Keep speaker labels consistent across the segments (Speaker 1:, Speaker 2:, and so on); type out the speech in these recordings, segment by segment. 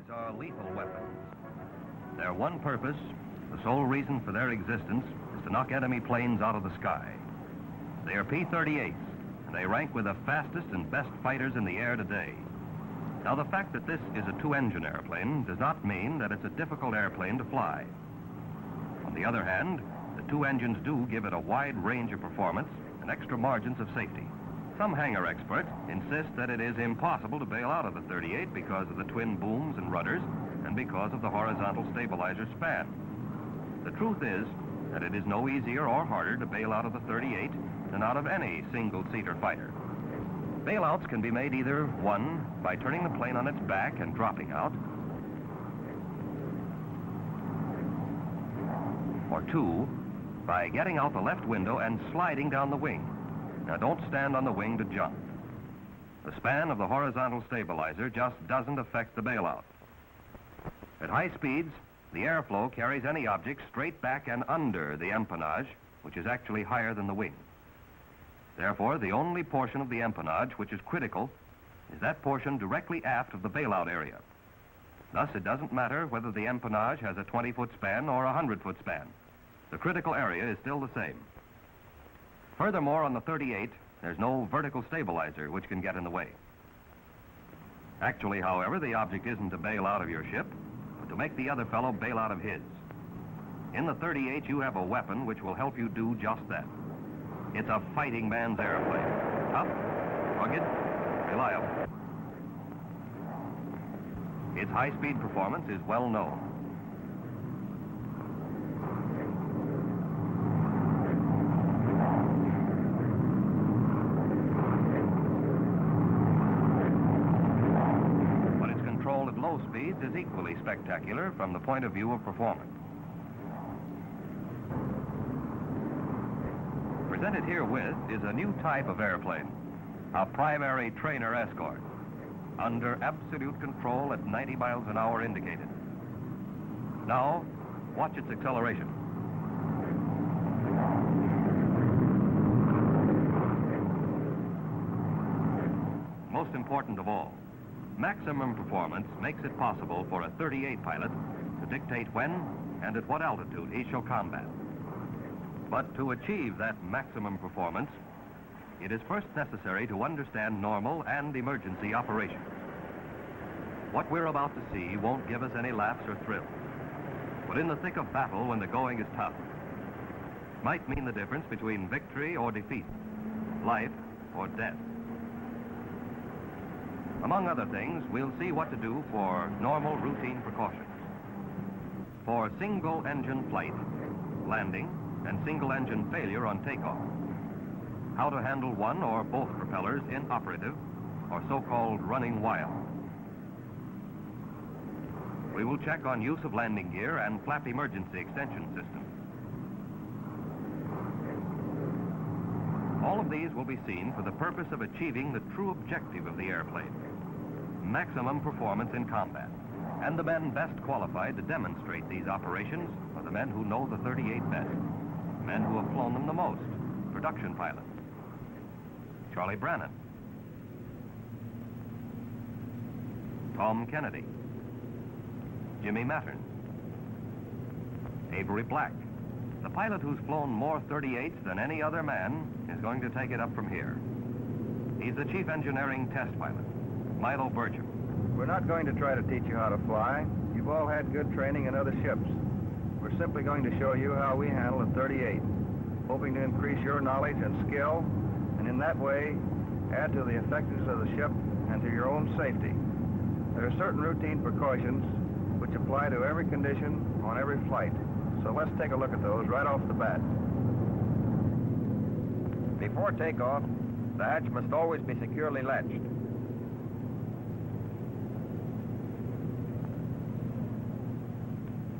Speaker 1: These are lethal weapons. Their one purpose, the sole reason for their existence, is to knock enemy planes out of the sky. They are P-38s, and they rank with the fastest and best fighters in the air today. Now, the fact that this is a two-engine airplane does not mean that it's a difficult airplane to fly. On the other hand, the two engines do give it a wide range of performance and extra margins of safety. Some hangar experts insist that it is impossible to bail out of the 38 because of the twin booms and rudders and because of the horizontal stabilizer span. The truth is that it is no easier or harder to bail out of the 38 than out of any single-seater fighter. Bailouts can be made either, one, by turning the plane on its back and dropping out, or two, by getting out the left window and sliding down the wing. Now, don't stand on the wing to jump. The span of the horizontal stabilizer just doesn't affect the bailout. At high speeds, the airflow carries any object straight back and under the empennage, which is actually higher than the wing. Therefore, the only portion of the empennage which is critical is that portion directly aft of the bailout area. Thus, it doesn't matter whether the empennage has a 20-foot span or a 100-foot span. The critical area is still the same. Furthermore, on the 38, there's no vertical stabilizer which can get in the way. Actually, however, the object isn't to bail out of your ship, but to make the other fellow bail out of his. In the 38, you have a weapon which will help you do just that. It's a fighting man's airplane. Tough, rugged, reliable. Its high-speed performance is well known. But its control at low speeds is equally spectacular from the point of view of performance. Presented herewith is a new type of airplane, a primary trainer escort, under absolute control at 90 miles an hour indicated. Now, watch its acceleration. Most important of all, maximum performance makes it possible for a 38 pilot to dictate when and at what altitude he shall combat. But to achieve that maximum performance, it is first necessary to understand normal and emergency operations. What we're about to see won't give us any laughs or thrills, but in the thick of battle when the going is tough, might mean the difference between victory or defeat, life or death. Among other things, we'll see what to do for normal routine precautions. For single-engine flight, landing, and single-engine failure on takeoff. How to handle one or both propellers inoperative or so-called running wild. We will check on use of landing gear and flap emergency extension systems. All of these will be seen for the purpose of achieving the true objective of the airplane, maximum performance in combat. And the men best qualified to demonstrate these operations are the men who know the 38 best. Men who have flown them the most, production pilots. Charlie Brannan, Tom Kennedy, Jimmy Mattern, Avery Black. The pilot who's flown more 38s than any other man is going to take it up from here. He's the chief engineering test pilot, Milo Burcham.
Speaker 2: We're not going to try to teach you how to fly. You've all had good training in other ships. We're simply going to show you how we handle a 38, hoping to increase your knowledge and skill, and in that way, add to the effectiveness of the ship and to your own safety. There are certain routine precautions which apply to every condition on every flight. So let's take a look at those right off the bat.
Speaker 3: Before takeoff, the hatch must always be securely latched.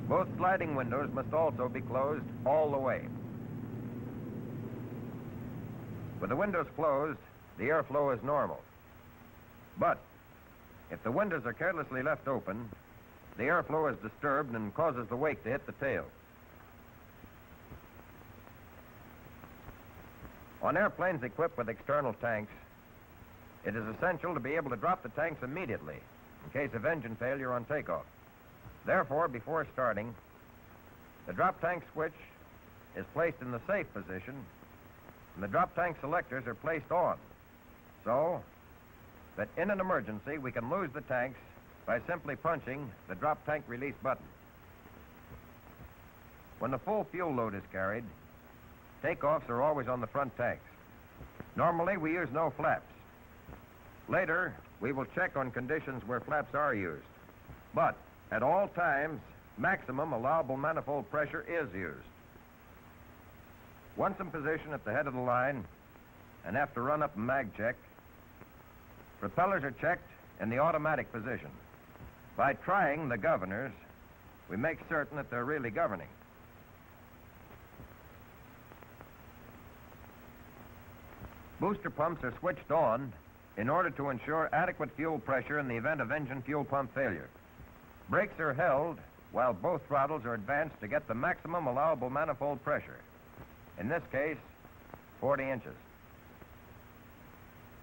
Speaker 3: Both sliding windows must also be closed all the way. With the windows closed, the airflow is normal. But if the windows are carelessly left open, the airflow is disturbed and causes the wake to hit the tail. On airplanes equipped with external tanks, it is essential to be able to drop the tanks immediately in case of engine failure on takeoff. Therefore, before starting, the drop tank switch is placed in the safe position, and the drop tank selectors are placed on, so that in an emergency we can lose the tanks by simply punching the drop tank release button. When the full fuel load is carried, takeoffs are always on the front tanks. Normally, we use no flaps. Later, we will check on conditions where flaps are used. But at all times, maximum allowable manifold pressure is used. Once in position at the head of the line, and after run-up and mag check, propellers are checked in the automatic position. By trying the governors, we make certain that they're really governing. Booster pumps are switched on in order to ensure adequate fuel pressure in the event of engine fuel pump failure. Brakes are held while both throttles are advanced to get the maximum allowable manifold pressure. In this case, 40 inches.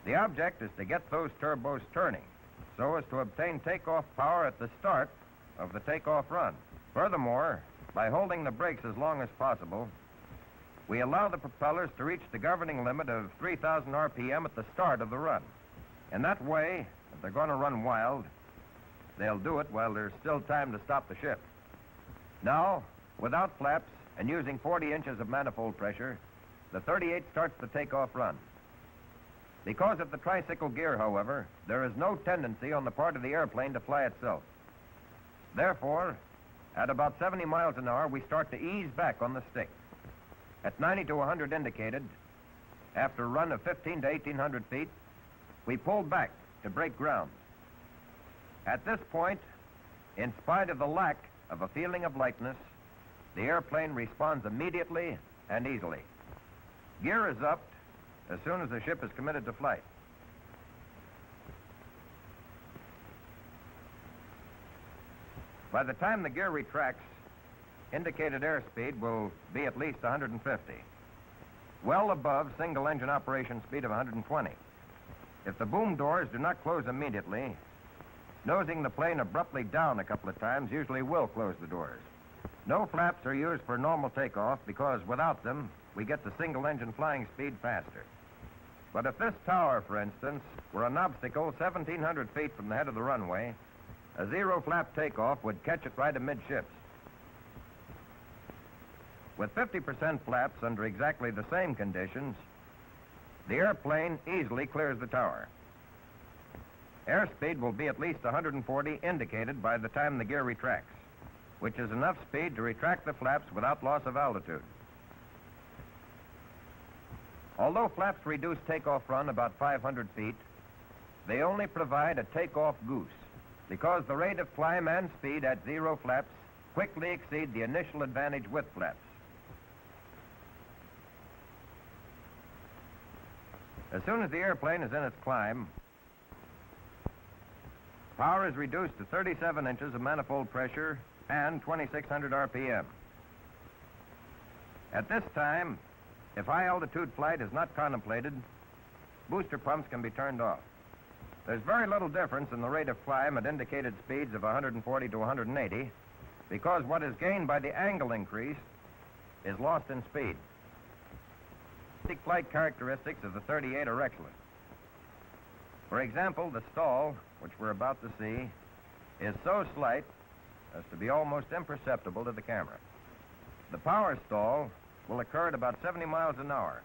Speaker 3: The object is to get those turbos turning so as to obtain takeoff power at the start of the takeoff run. Furthermore, by holding the brakes as long as possible, we allow the propellers to reach the governing limit of 3,000 RPM at the start of the run. In that way, if they're going to run wild, they'll do it while there's still time to stop the ship. Now, without flaps and using 40 inches of manifold pressure, the 38 starts the takeoff run. Because of the tricycle gear, however, there is no tendency on the part of the airplane to fly itself. Therefore, at about 70 miles an hour, we start to ease back on the stick. At 90 to 100 indicated, after a run of 15 to 1,800 feet, we pull back to break ground. At this point, in spite of the lack of a feeling of lightness, the airplane responds immediately and easily. Gear is upped as soon as the ship is committed to flight. By the time the gear retracts, indicated airspeed will be at least 150, well above single engine operation speed of 120. If the boom doors do not close immediately, nosing the plane abruptly down a couple of times usually will close the doors. No flaps are used for normal takeoff because without them, we get the single engine flying speed faster. But if this tower, for instance, were an obstacle 1,700 feet from the head of the runway, a zero flap takeoff would catch it right amidships. With 50% flaps under exactly the same conditions, the airplane easily clears the tower. Airspeed will be at least 140 indicated by the time the gear retracts, which is enough speed to retract the flaps without loss of altitude. Although flaps reduce takeoff run about 500 feet, they only provide a takeoff goose because the rate of climb and speed at zero flaps quickly exceed the initial advantage with flaps. As soon as the airplane is in its climb, power is reduced to 37 inches of manifold pressure and 2,600 RPM. At this time, if high-altitude flight is not contemplated, booster pumps can be turned off. There's very little difference in the rate of climb at indicated speeds of 140 to 180 because what is gained by the angle increase is lost in speed. The flight characteristics of the 38 are excellent. For example, the stall, which we're about to see, is so slight as to be almost imperceptible to the camera. The power stall will occur at about 70 miles an hour.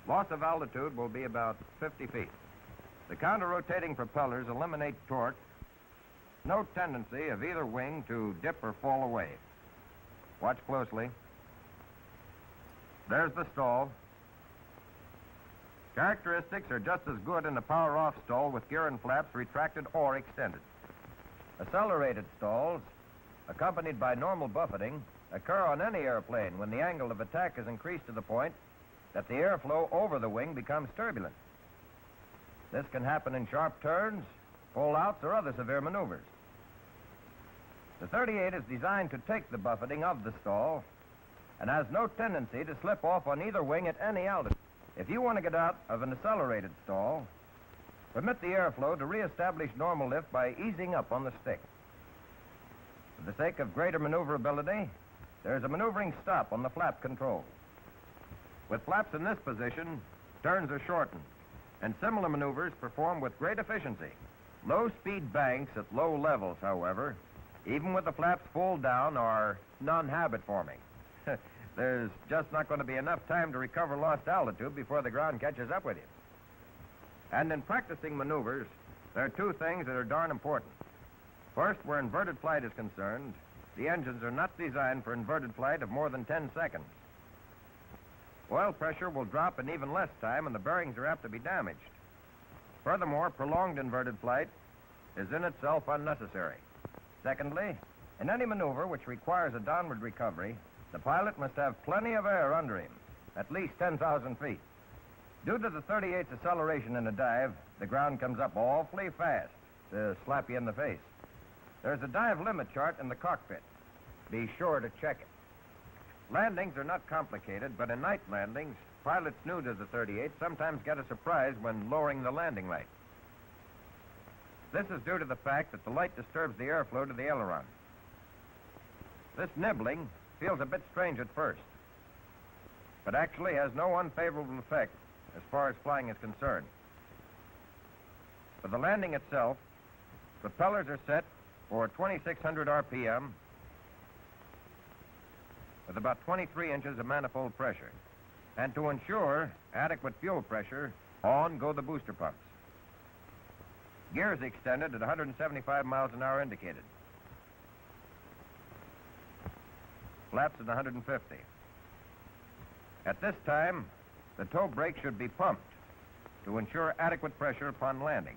Speaker 3: Loss of altitude will be about 50 feet. The counter-rotating propellers eliminate torque. No tendency of either wing to dip or fall away. Watch closely. There's the stall. Characteristics are just as good in the power-off stall with gear and flaps retracted or extended. Accelerated stalls, accompanied by normal buffeting, occur on any airplane when the angle of attack is increased to the point that the airflow over the wing becomes turbulent. This can happen in sharp turns, pull-outs, or other severe maneuvers. The 38 is designed to take the buffeting of the stall and has no tendency to slip off on either wing at any altitude. If you want to get out of an accelerated stall, Permit the airflow to reestablish normal lift by easing up on the stick. For the sake of greater maneuverability, there's a maneuvering stop on the flap control. With flaps in this position, turns are shortened, and similar maneuvers perform with great efficiency. Low-speed banks at low levels, however, even with the flaps full down, are non-habit forming. There's just not going to be enough time to recover lost altitude before the ground catches up with you. And in practicing maneuvers, there are two things that are darn important. First, where inverted flight is concerned, the engines are not designed for inverted flight of more than 10 seconds. Oil pressure will drop in even less time, and the bearings are apt to be damaged. Furthermore, prolonged inverted flight is in itself unnecessary. Secondly, in any maneuver which requires a downward recovery, the pilot must have plenty of air under him, at least 10,000 feet. Due to the 38's acceleration in a dive, the ground comes up awfully fast to slap you in the face. There's a dive limit chart in the cockpit. Be sure to check it. Landings are not complicated, but in night landings, pilots new to the 38 sometimes get a surprise when lowering the landing light. This is due to the fact that the light disturbs the airflow to the aileron. This nibbling feels a bit strange at first, but actually has no unfavorable effect as far as flying is concerned. For the landing itself, propellers are set for 2,600 RPM with about 23 inches of manifold pressure. And to ensure adequate fuel pressure, on go the booster pumps. Gears extended at 175 miles an hour indicated. Flaps at 150. At this time, the toe brake should be pumped to ensure adequate pressure upon landing.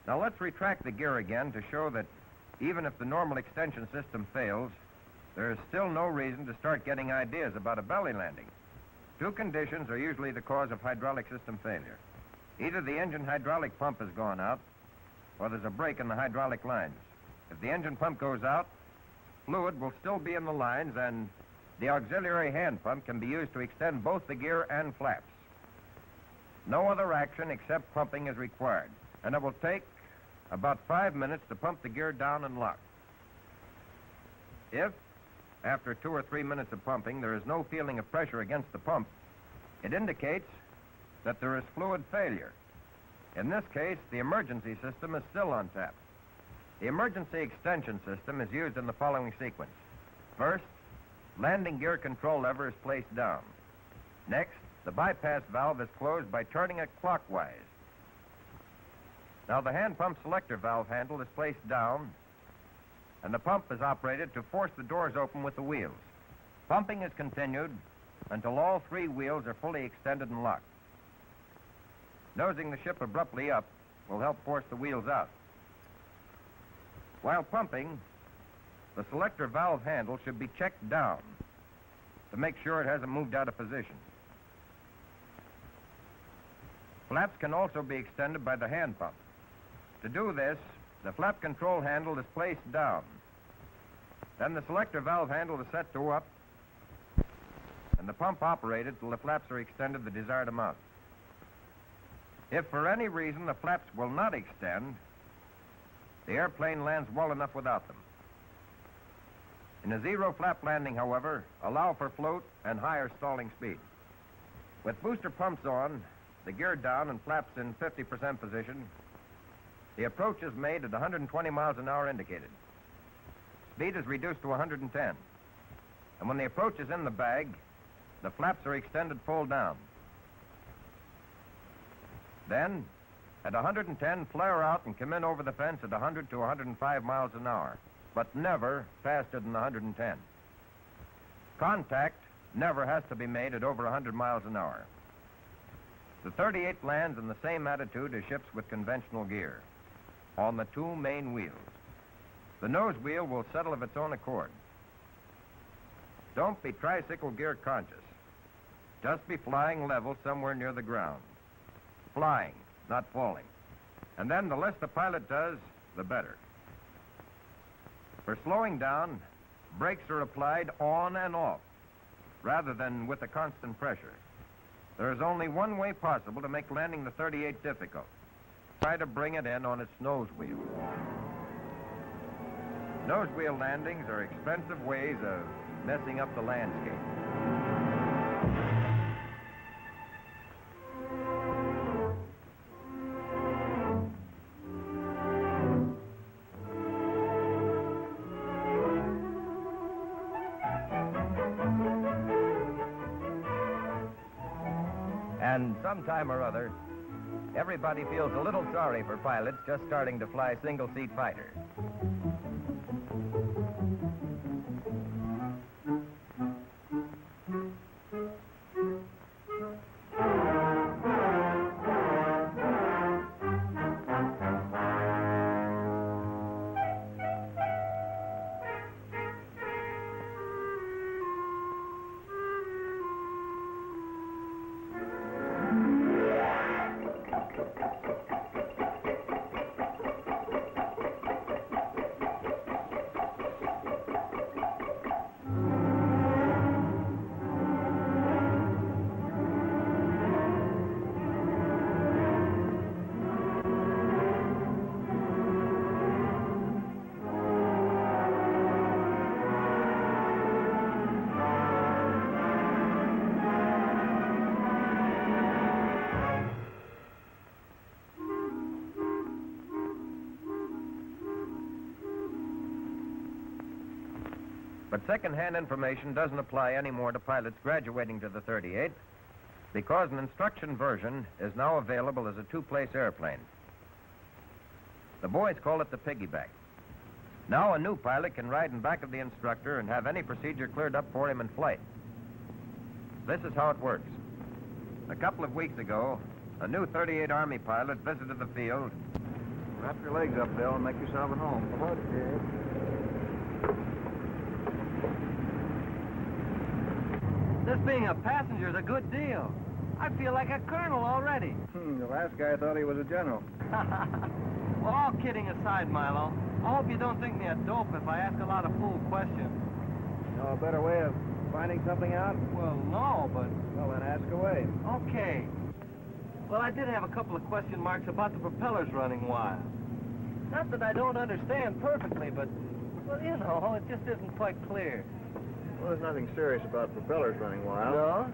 Speaker 3: Now let's retract the gear again to show that even if the normal extension system fails, there is still no reason to start getting ideas about a belly landing. Two conditions are usually the cause of hydraulic system failure. Either the engine hydraulic pump has gone out, or there's a break in the hydraulic lines. If the engine pump goes out, fluid will still be in the lines, and the auxiliary hand pump can be used to extend both the gear and flaps. No other action except pumping is required, and it will take about 5 minutes to pump the gear down and lock. If, after 2 or 3 minutes of pumping, there is no feeling of pressure against the pump, it indicates that there is fluid failure. In this case, the emergency system is still on tap. The emergency extension system is used in the following sequence. First, landing gear control lever is placed down. Next, the bypass valve is closed by turning it clockwise. Now the hand pump selector valve handle is placed down, and the pump is operated to force the doors open with the wheels. Pumping is continued until all 3 wheels are fully extended and locked. Nosing the ship abruptly up will help force the wheels out. While pumping, the selector valve handle should be checked down to make sure it hasn't moved out of position. Flaps can also be extended by the hand pump. To do this, the flap control handle is placed down. Then the selector valve handle is set to up, and the pump operated till the flaps are extended the desired amount. If for any reason the flaps will not extend, the airplane lands well enough without them. In a zero flap landing, however, allow for float and higher stalling speed. With booster pumps on, the gear down and flaps in 50% position, the approach is made at 120 miles an hour indicated. Speed is reduced to 110. And when the approach is in the bag, the flaps are extended full down. Then, at 110, flare out and come in over the fence at 100 to 105 miles an hour, but never faster than 110. Contact never has to be made at over 100 miles an hour. The 38 lands in the same attitude as ships with conventional gear, on the 2 main wheels. The nose wheel will settle of its own accord. Don't be tricycle gear conscious. Just be flying level somewhere near the ground. Flying, not falling. And then the less the pilot does, the better. For slowing down, brakes are applied on and off, rather than with a constant pressure. There is only one way possible to make landing the 38 difficult. try to bring it in on its nose wheel. Nose wheel landings are expensive ways of messing up the landscape. And sometime or other, everybody feels a little sorry for pilots just starting to fly single-seat fighters. But second-hand information doesn't apply anymore to pilots graduating to the 38 because an instruction version is now available as a two-place airplane. The boys call it the piggyback. Now a new pilot can ride in back of the instructor and have any procedure cleared up for him in flight. This is how it works. A couple of weeks ago, a new 38 Army pilot visited the field.
Speaker 2: Wrap your legs up, Bill, and make yourself at home. Come on, kid.
Speaker 4: This being a passenger is a good deal. I feel like a colonel already.
Speaker 2: The last guy thought he was a general.
Speaker 4: Well, all kidding aside, Milo, I hope you don't think me a dope if I ask a lot of fool questions.
Speaker 2: You know a better way of finding something out?
Speaker 4: Well, no, but...
Speaker 2: Well, then ask away.
Speaker 4: Okay. Well, I did have a couple of question marks about the propellers running wild. Not that I don't understand perfectly, but, well, you know, it just isn't quite clear.
Speaker 2: Well, there's nothing serious about propellers running wild.
Speaker 4: No?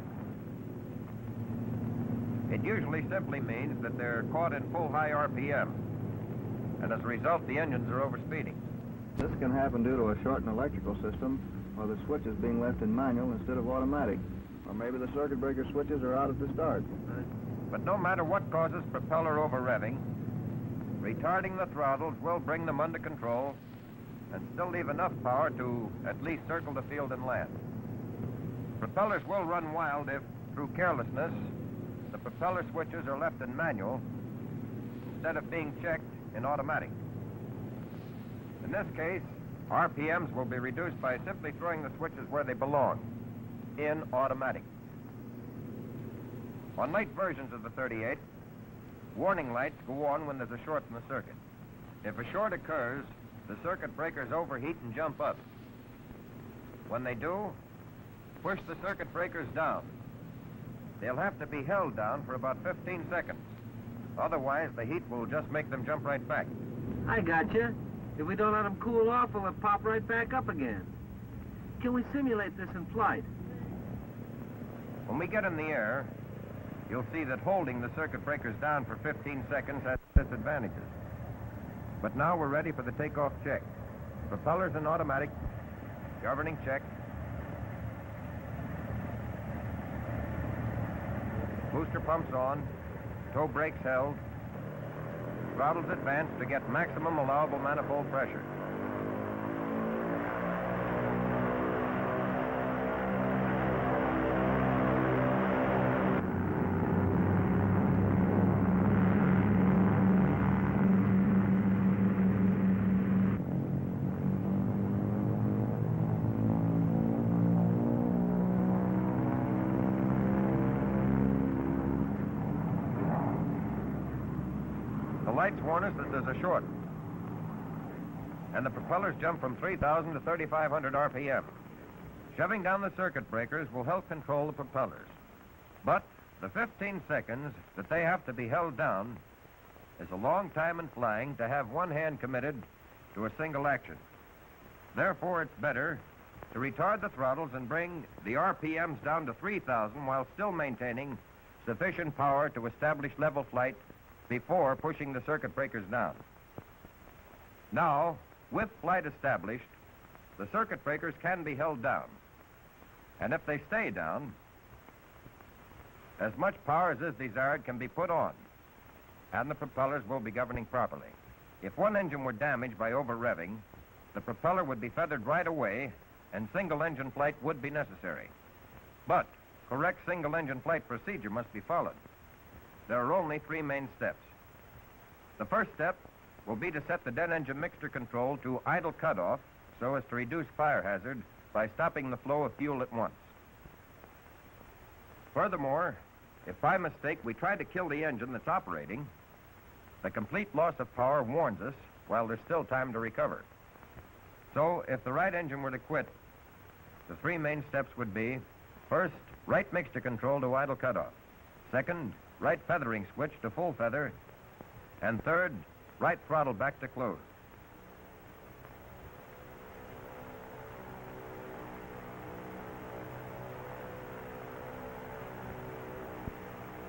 Speaker 3: It usually simply means that they're caught in full high RPM. And as a result, the engines are overspeeding.
Speaker 2: This can happen due to a shortened electrical system or the switches being left in manual instead of automatic. Or maybe the circuit breaker switches are out at the start.
Speaker 3: But no matter what causes propeller over-revving, retarding the throttles will bring them under control and still leave enough power to at least circle the field and land. Propellers will run wild if, through carelessness, the propeller switches are left in manual instead of being checked in automatic. In this case, RPMs will be reduced by simply throwing the switches where they belong, in automatic. On late versions of the 38, warning lights go on when there's a short in the circuit. If a short occurs, the circuit breakers overheat and jump up. When they do, push the circuit breakers down. They'll have to be held down for about 15 seconds. Otherwise, the heat will just make them jump right back.
Speaker 4: I gotcha. If we don't let them cool off, they'll pop right back up again. Can we simulate this in flight?
Speaker 3: When we get in the air, you'll see that holding the circuit breakers down for 15 seconds has disadvantages. But now we're ready for the takeoff check. Propellers in automatic, governing check. Booster pumps on, toe brakes held, throttles advanced to get maximum allowable manifold pressure. The lights warn us that there's a short. And the propellers jump from 3,000 to 3,500 RPM. Shoving down the circuit breakers will help control the propellers. But the 15 seconds that they have to be held down is a long time in flying to have one hand committed to a single action. Therefore, it's better to retard the throttles and bring the RPMs down to 3,000 while still maintaining sufficient power to establish level flight before pushing the circuit breakers down. Now, with flight established, the circuit breakers can be held down. And if they stay down, as much power as is desired can be put on, and the propellers will be governing properly. If one engine were damaged by over-revving, the propeller would be feathered right away, and single-engine flight would be necessary. But correct single-engine flight procedure must be followed. There are only three main steps. The first step will be to set the dead engine mixture control to idle cutoff so as to reduce fire hazard by stopping the flow of fuel at once. Furthermore, if by mistake we try to kill the engine that's operating, the complete loss of power warns us while there's still time to recover. So, if the right engine were to quit, the three main steps would be, first, right mixture control to idle cutoff. Second, right feathering switch to full feather. And third, right throttle back to close.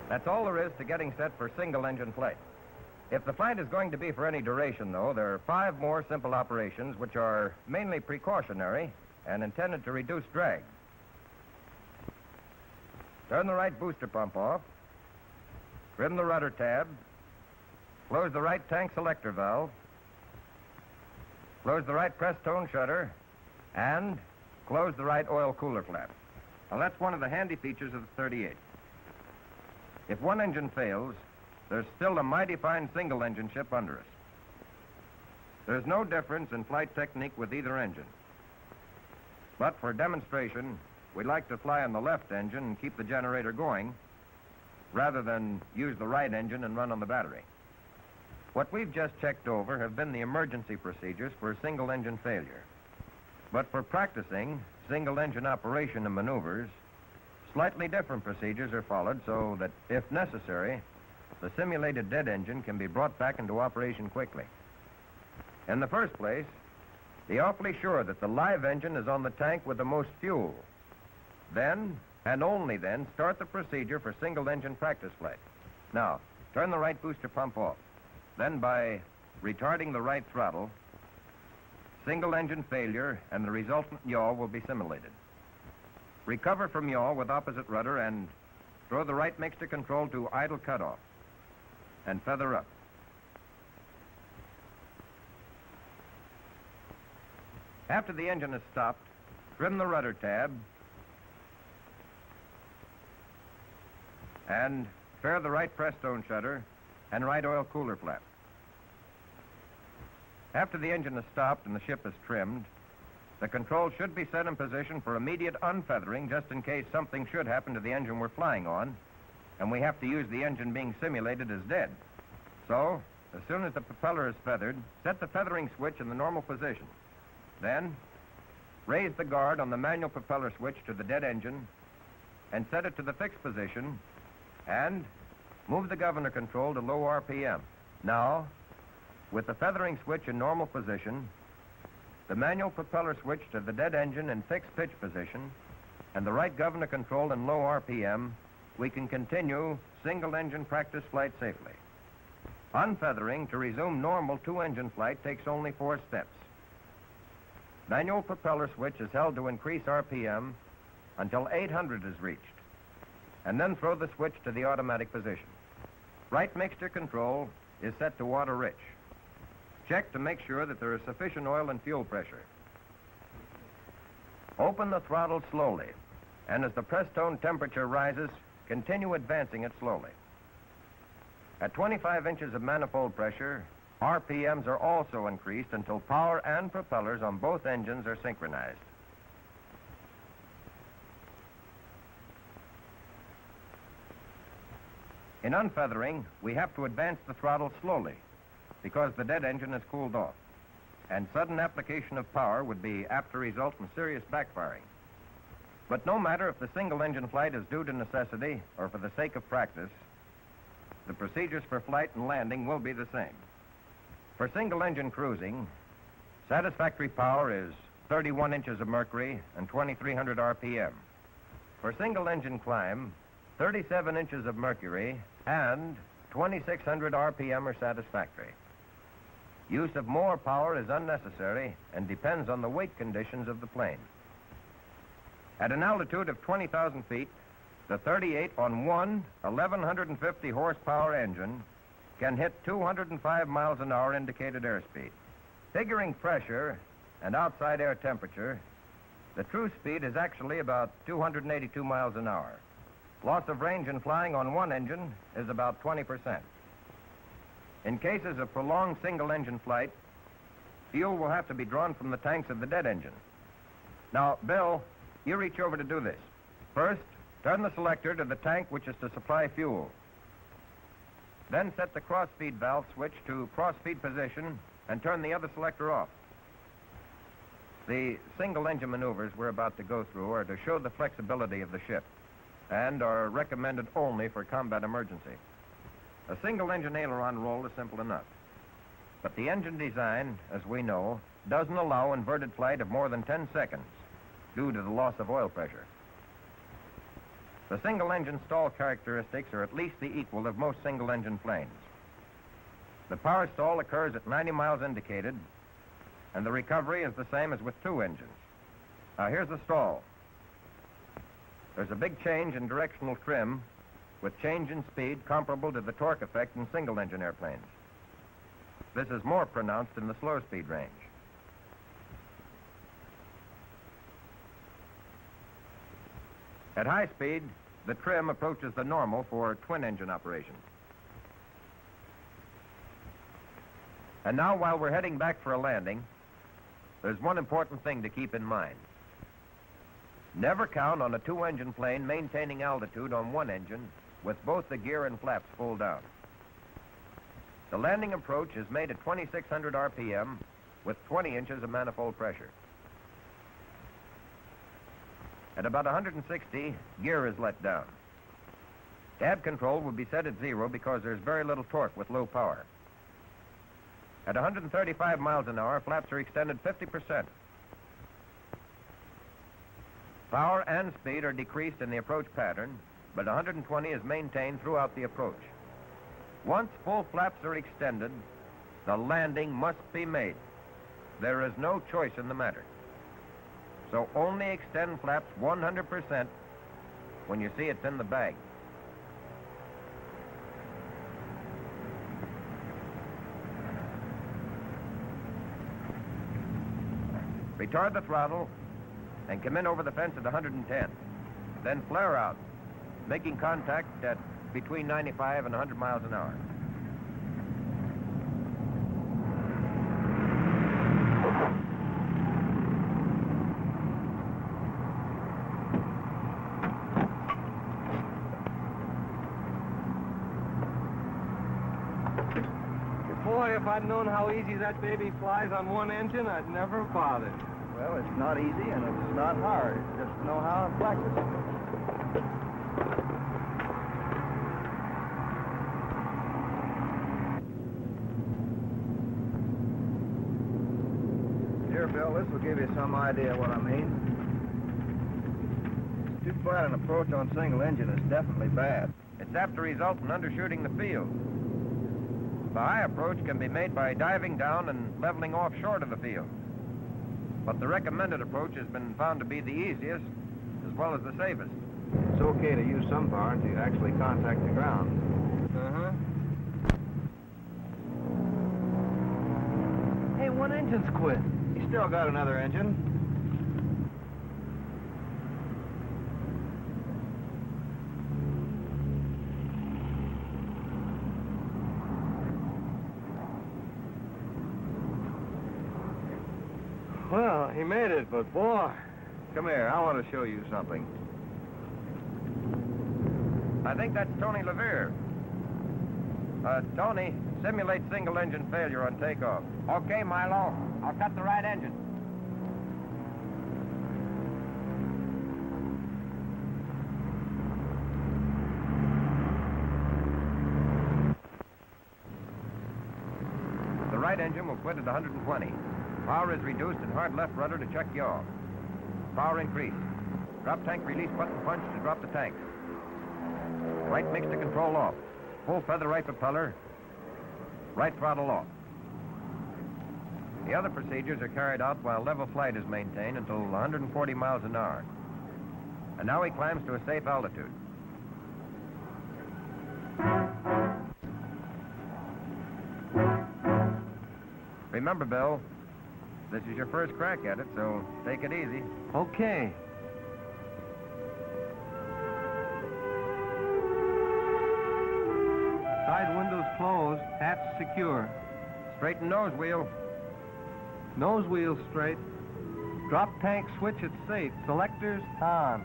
Speaker 3: That's all there is to getting set for single-engine flight. If the flight is going to be for any duration, though, there are 5 more simple operations which are mainly precautionary and intended to reduce drag. Turn the right booster pump off, trim the rudder tab, close the right tank selector valve, close the right press tone shutter, and close the right oil cooler flap. Now, that's one of the handy features of the 38. If one engine fails, there's still a mighty fine single-engine ship under us. There's no difference in flight technique with either engine. But for demonstration, we like to fly on the left engine and keep the generator going, rather than use the right engine and run on the battery. What we've just checked over have been the emergency procedures for single-engine failure. But for practicing single-engine operation and maneuvers, slightly different procedures are followed so that, if necessary, the simulated dead engine can be brought back into operation quickly. In the first place, be awfully sure that the live engine is on the tank with the most fuel. Then, and only then, start the procedure for single-engine practice flight. Now, turn the right booster pump off. Then, by retarding the right throttle, single-engine failure and the resultant yaw will be simulated. Recover from yaw with opposite rudder and throw the right mixture control to idle cutoff and feather up. After the engine is stopped, trim the rudder tab and fare the right press tone shutter and right oil cooler flap. After the engine is stopped and the ship is trimmed, the control should be set in position for immediate unfeathering just in case something should happen to the engine we're flying on, and we have to use the engine being simulated as dead. So, as soon as the propeller is feathered, set the feathering switch in the normal position. Then, raise the guard on the manual propeller switch to the dead engine and set it to the fixed position, and move the governor control to low RPM. Now, with the feathering switch in normal position, the manual propeller switch to the dead engine in fixed pitch position, and the right governor control in low RPM, we can continue single-engine practice flight safely. Unfeathering to resume normal two-engine flight takes only 4 steps. Manual propeller switch is held to increase RPM until 800 is reached, and then throw the switch to the automatic position. Right mixture control is set to water-rich. Check to make sure that there is sufficient oil and fuel pressure. Open the throttle slowly, and as the press tone temperature rises, continue advancing it slowly. At 25 inches of manifold pressure, RPMs are also increased until power and propellers on both engines are synchronized. In unfeathering, we have to advance the throttle slowly because the dead engine is cooled off, and sudden application of power would be apt to result in serious backfiring. But no matter if the single-engine flight is due to necessity or for the sake of practice, the procedures for flight and landing will be the same. For single-engine cruising, satisfactory power is 31 inches of mercury and 2,300 RPM. For single-engine climb, 37 inches of mercury and 2,600 RPM are satisfactory. Use of more power is unnecessary and depends on the weight conditions of the plane. At an altitude of 20,000 feet, the 38 on one 1,150 horsepower engine can hit 205 miles an hour indicated airspeed. Figuring pressure and outside air temperature, the true speed is actually about 282 miles an hour. Loss of range in flying on one engine is about 20%. In cases of prolonged single-engine flight, fuel will have to be drawn from the tanks of the dead engine. Now, Bill, you reach over to do this. First, turn the selector to the tank which is to supply fuel. Then set the cross-feed valve switch to cross-feed position and turn the other selector off. The single-engine maneuvers we're about to go through are to show the flexibility of the ship and are recommended only for combat emergency. A single-engine aileron roll is simple enough. But the engine design, as we know, doesn't allow inverted flight of more than 10 seconds due to the loss of oil pressure. The single-engine stall characteristics are at least the equal of most single-engine planes. The power stall occurs at 90 miles indicated, and the recovery is the same as with two engines. Now, here's the stall. There's a big change in directional trim with change in speed comparable to the torque effect in single-engine airplanes. This is more pronounced in the slow-speed range. At high speed, the trim approaches the normal for twin-engine operation. And now, while we're heading back for a landing, there's one important thing to keep in mind. Never count on a two-engine plane maintaining altitude on one engine with both the gear and flaps full down. The landing approach is made at 2,600 RPM with 20 inches of manifold pressure. At about 160, gear is let down. Cab control will be set at 0 because there's very little torque with low power. At 135 miles an hour, flaps are extended 50%. Power and speed are decreased in the approach pattern, but 120 is maintained throughout the approach. Once full flaps are extended, the landing must be made. There is no choice in the matter. So only extend flaps 100% when you see it's in the bag. Retard the throttle and come in over the fence at 110. Then flare out, making contact at between 95 and 100 miles an hour.
Speaker 4: Boy, if I'd known how easy that baby flies on one engine, I'd never bothered.
Speaker 2: Well, it's not easy and it's not hard. Just know how and practice. Here, Bill, this will give you some idea what I mean. Too flat an approach on single engine is definitely bad.
Speaker 3: It's apt to result in undershooting the field. The high approach can be made by diving down and leveling off short of the field. But the recommended approach has been found to be the easiest as well as the safest.
Speaker 2: It's okay to use some power until you actually contact the ground.
Speaker 4: Uh-huh. Hey, one engine's quit.
Speaker 2: You still got another engine.
Speaker 4: Well, he made it, but boy.
Speaker 2: Come here, I want to show you something.
Speaker 3: I think that's Tony Levere. Tony, simulate single-engine failure on takeoff. Okay, Milo. I'll cut the right engine. quit at 120. Power is reduced and hard left rudder to check yaw. Power increased. Drop tank release button punch to drop the tank. Right mixture control off. Full feather right propeller. Right throttle off. The other procedures are carried out while level flight is maintained until 140 miles an hour. And now he climbs to a safe altitude. Remember, Bill, this is your first crack at it, so take it easy.
Speaker 4: Okay. Side windows closed, hatch secure.
Speaker 3: Straighten nose wheel.
Speaker 4: Nose wheel straight. Drop tank switch at safe. Selectors on.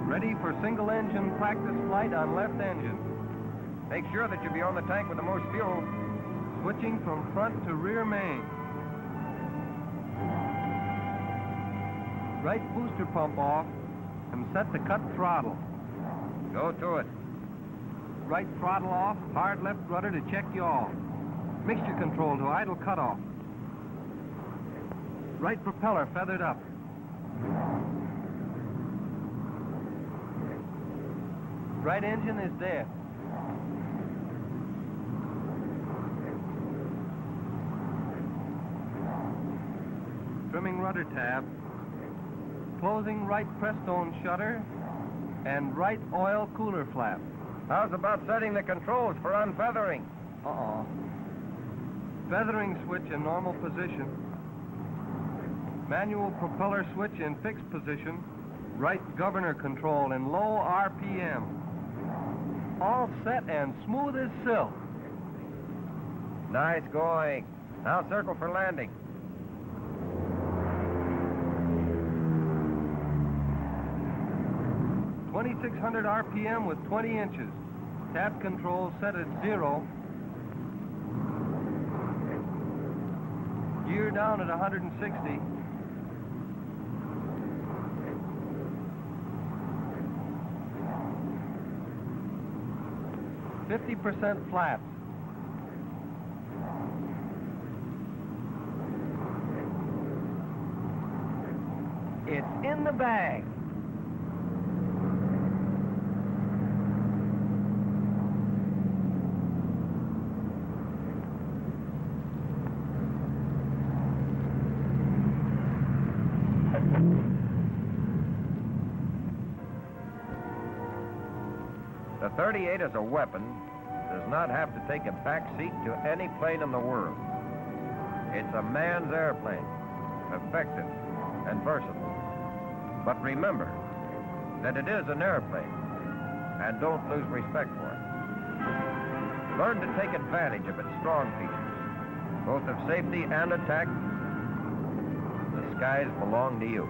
Speaker 4: Ready for single engine practice flight on left engine.
Speaker 3: Make sure that you be on the tank with the most fuel.
Speaker 4: Switching from front to rear main. Right booster pump off and set to cut throttle.
Speaker 3: Go to it.
Speaker 4: Right throttle off, hard left rudder to check yaw. Mixture control to idle cutoff. Right propeller feathered up. Right engine is dead. Trimming rudder tab. Closing right press-stone shutter and right oil cooler flap.
Speaker 3: How's about setting the controls for unfeathering?
Speaker 4: Uh-oh. Feathering switch in normal position. Manual propeller switch in fixed position. Right governor control in low RPM. All set and smooth as silk.
Speaker 3: Nice going. Now circle for landing.
Speaker 4: .2600 RPM with 20 inches. Tab control set at 0. Gear down at 160. .50% flaps. It's in the bag.
Speaker 3: The 38 as a weapon does not have to take a back seat to any plane in the world. It's a man's airplane, effective and versatile. But remember that it is an airplane, and don't lose respect for it. Learn to take advantage of its strong features, both of safety and attack. The skies belong to you.